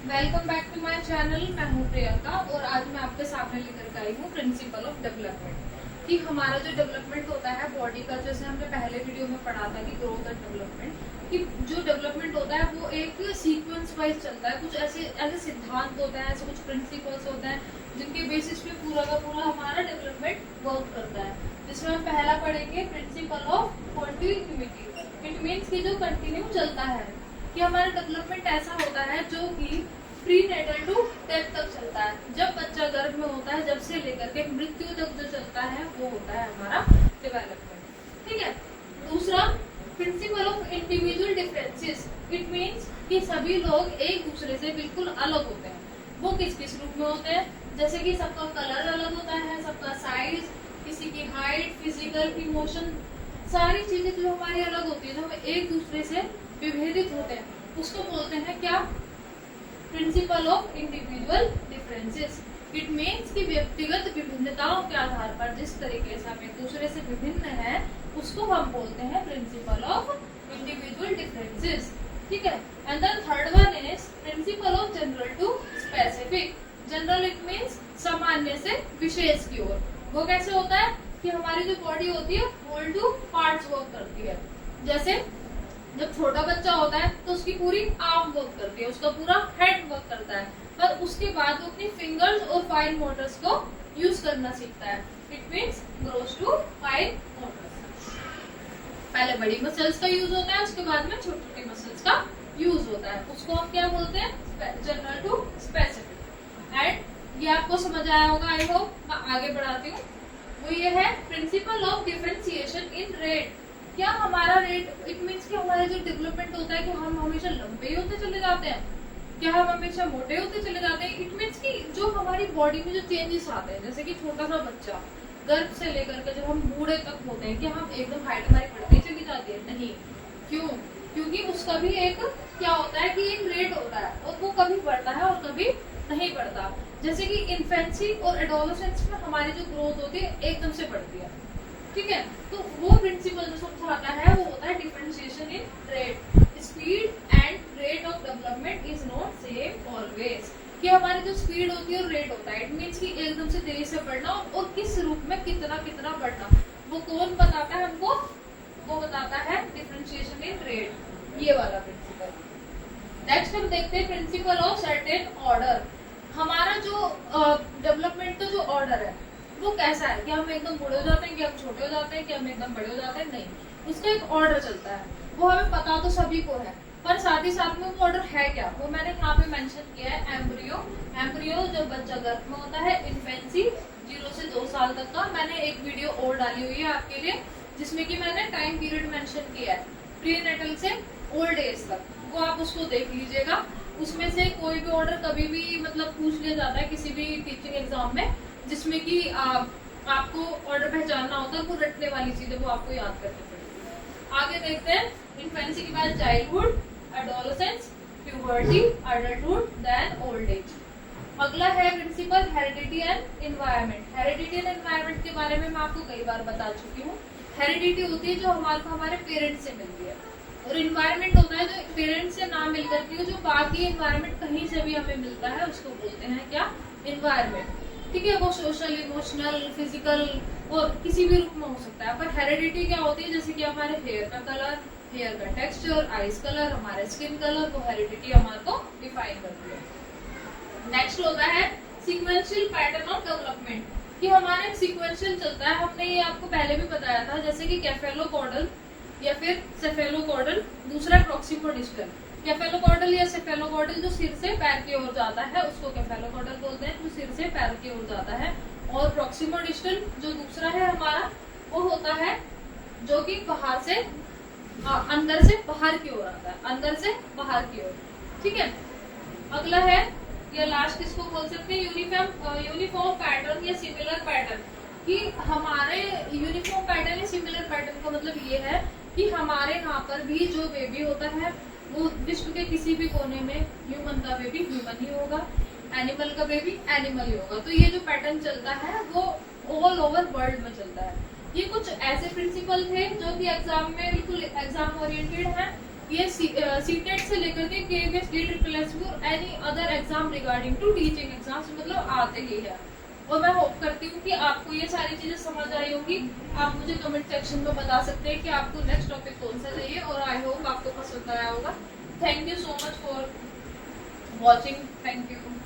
Welcome back to my channel. मैं हूं प्रियंका और आज मैं आपके सामने लेकर आई हूं प्रिंसिपल ऑफ डेवलपमेंट कि हमारा जो डेवलपमेंट होता है बॉडी का, जैसे हमने पहले वीडियो में पढ़ा था कि ग्रोथ एंड डेवलपमेंट, कि जो डेवलपमेंट होता है वो एक सीक्वेंस वाइज चलता है। कुछ ऐसे सिद्धांत होते हैं, ऐसे कुछ प्रिंसिपल्स होते हैं जिनके बेसिस पे पूरा का पूरा हमारा डेवलपमेंट वर्क करता है। जिसमें हम पहला पढ़ेंगे principle of continuity. It means कि जो कंटिन्यू चलता है, कि हमारा डेवलपमेंट ऐसा होता है जो कि प्री नेटल टू डेथ तक चलता है। जब बच्चा गर्भ में होता है, जब से लेकर के मृत्यु तक जो चलता है वो होता है हमारा डेवलपमेंट। ठीक है। दूसरा principle of individual differences. It means कि सभी लोग एक दूसरे से बिल्कुल अलग होते हैं। वो किस किस रूप में होते हैं, जैसे कि सबका कलर अलग होता है, सबका साइज, किसी की हाइट, फिजिकल, इमोशन, सारी चीजें जो हमारी अलग होती है, जो हम एक दूसरे से विभेदित होते हैं, उसको बोलते हैं क्या? Principle of individual differences. It means कि व्यक्तिगत विभिन्नताओं के आधार पर जिस तरीके से हम एक दूसरे से विभिन्न है, उसको हम बोलते हैं प्रिंसिपल ऑफ इंडिविजुअल डिफरेंसेस। ठीक है। And the third one is principle of general to specific. General it means सामान्य से विशेष की ओर। वो कैसे होता है कि हमारी जो बॉडी होती है होल टू पार्ट्स वर्क करती है। जैसे जब छोटा बच्चा होता है तो उसकी पूरी आर्म वर्क करती है, उसका पूरा हेड वर्क करता है, पर उसके बाद वो अपनी फिंगर्स और फाइन मोटर्स को यूज करना सीखता है। It means gross to fine motors. पहले बड़ी मसल्स का यूज होता है, उसके बाद में छोटी छोटी मसल्स का यूज होता है। उसको हम क्या बोलते हैं? General to specific. एंड ये आपको समझ आया होगा, आई होप। मैं आगे बढ़ाती हूँ। वो ये है principle of differentiation in rate. क्या हमारा रेट, इट मीन्स कि हमारा जो डेवलपमेंट होता है कि हम हमेशा लंबे ही होते चले जाते हैं, क्या हम हमेशा मोटे होते चले जाते हैं? इट मीन्स कि जो हमारी बॉडी में जो चेंजेस आते हैं, जैसे कि छोटा सा बच्चा गर्भ से लेकर के जब हम बूढ़े तक होते हैं, कि हम एकदम हाइट हमारी बढ़ती चली जाती है? नहीं। क्यों? क्योंकि उसका भी एक क्या होता है कि एक रेट होता है, और वो कभी बढ़ता है और कभी नहीं बढ़ता। जैसे कि इन्फेंसी और एडोलेसेंस में हमारी जो ग्रोथ होती है एकदम से बढ़ती है। ठीक है। तो वो प्रिंसिपल जो समझाता है वो होता है differentiation in rate. Speed and rate of development is not same always. कि हमारी जो स्पीड होती है और रेट होता है, इट मीन्स कि एकदम से तेजी से बढ़ना और किस रूप में कितना कितना बढ़ना, वो कौन बताता है हमको? वो बताता है डिफरेंशिएशन इन रेट, ये वाला प्रिंसिपल। नेक्स्ट हम देखते हैं प्रिंसिपल ऑफ सर्टेन ऑर्डर। हमारा जो डेवलपमेंट का जो ऑर्डर है वो कैसा है? कि हम एकदम बूढ़े हो जाते हैं, कि हम छोटे हो जाते हैं, कि हम एकदम बड़े हो जाते हैं? नहीं, उसका एक ऑर्डर चलता है। वो हमें पता तो सभी को है, पर साथ ही साथ में वो ऑर्डर है क्या, वो मैंने यहाँ पे मेंशन किया है। एम्ब्रियो, एम्ब्रियो जब बच्चा गर्भ में होता है, इन्फेंसी 0 से 2 साल तक का। मैंने एक वीडियो और डाली हुई है आपके लिए, जिसमें कि मैंने टाइम पीरियड मेंशन किया है, प्री नेटल से ओल्ड एज तक। वो आप उसको देख लीजिएगा। उसमें से कोई भी ऑर्डर कभी भी मतलब पूछ लिया जाता है किसी भी टीचिंग एग्जाम में, जिसमें कि आपको ऑर्डर पहचानना होता है, वो रटने वाली चीजें वो आपको याद करनी पड़ेगी। आगे देखते हैं। इन्फेंसी के बाद childhood, adolescence, puberty, adulthood, then old age. अगला है principle heredity and environment. Heredity and environment के बारे में मैं आपको कई बार बता चुकी हूँ। हेरिडिटी होती है जो हमारे पेरेंट्स से मिलती है, और इन्वायरमेंट होता है जो पेरेंट्स से ना मिलकर के जो बाकी इन्वायरमेंट कहीं से भी हमें मिलता है, उसको बोलते हैं क्या? इन्वायरमेंट। ठीक है। वो सोशल, इमोशनल, फिजिकल और किसी भी रूप में हो सकता है। पर हेरिडिटी क्या होती है? जैसे कि हमारे हेयर का कलर, हेयर का टेक्सचर, आईज कलर, हमारे स्किन कलर, वो हेरिडिटी हमारे को डिफाइन करती है। नेक्स्ट होता है सीक्वेंशियल पैटर्न ऑफ डेवलपमेंट, कि हमारा एक सीक्वेंशियल चलता है। हमने ये आपको पहले भी बताया था, जैसे कि कैफेलोकॉर्डल या फिर सेफेलोकॉर्डल, दूसरा प्रॉक्सिमोडिस्टल। कैफेलोकॉर्डल या सेफेलोकॉर्डल जो सिर से पैर की ओर जाता है, उसको कैफेलोकॉर्डल बोलते हैं, जो सिर से पैर की ओर जाता है। और प्रॉक्सिमोडिस्टल जो दूसरा है हमारा, वो होता है जो कि बाहर से अंदर से बाहर की ओर आता है, अंदर से बाहर की ओर। ठीक है। अगला है या लास्ट इसको बोल सकते हैं यूनिफॉर्म पैटर्न या सिमिलर पैटर्न। कि हमारे यूनिफॉर्म पैटर्न या सिमिलर पैटर्न का मतलब ये है कि हमारे यहाँ पर भी जो बेबी होता है वो विश्व के किसी भी कोने में ह्यूमन का बेबी ह्यूमन ही होगा, एनिमल का बेबी एनिमल ही होगा। तो ये जो पैटर्न चलता है वो ऑल ओवर वर्ल्ड में चलता है। ये कुछ ऐसे प्रिंसिपल थे जो कि एग्जाम में बिल्कुल एग्जाम ओरिएंटेड हैं। ये सीटेट से लेकर के KVS और any other exam regarding to teaching exams मतलब आते ही है। और मैं होप करती हूँ कि आपको ये सारी चीजें समझ आई होंगी। आप मुझे कमेंट सेक्शन में बता सकते हैं कि आपको नेक्स्ट टॉपिक कौन सा चाहिए, और आई होप आपको पसंद आया होगा। Thank you so much for watching. Thank you.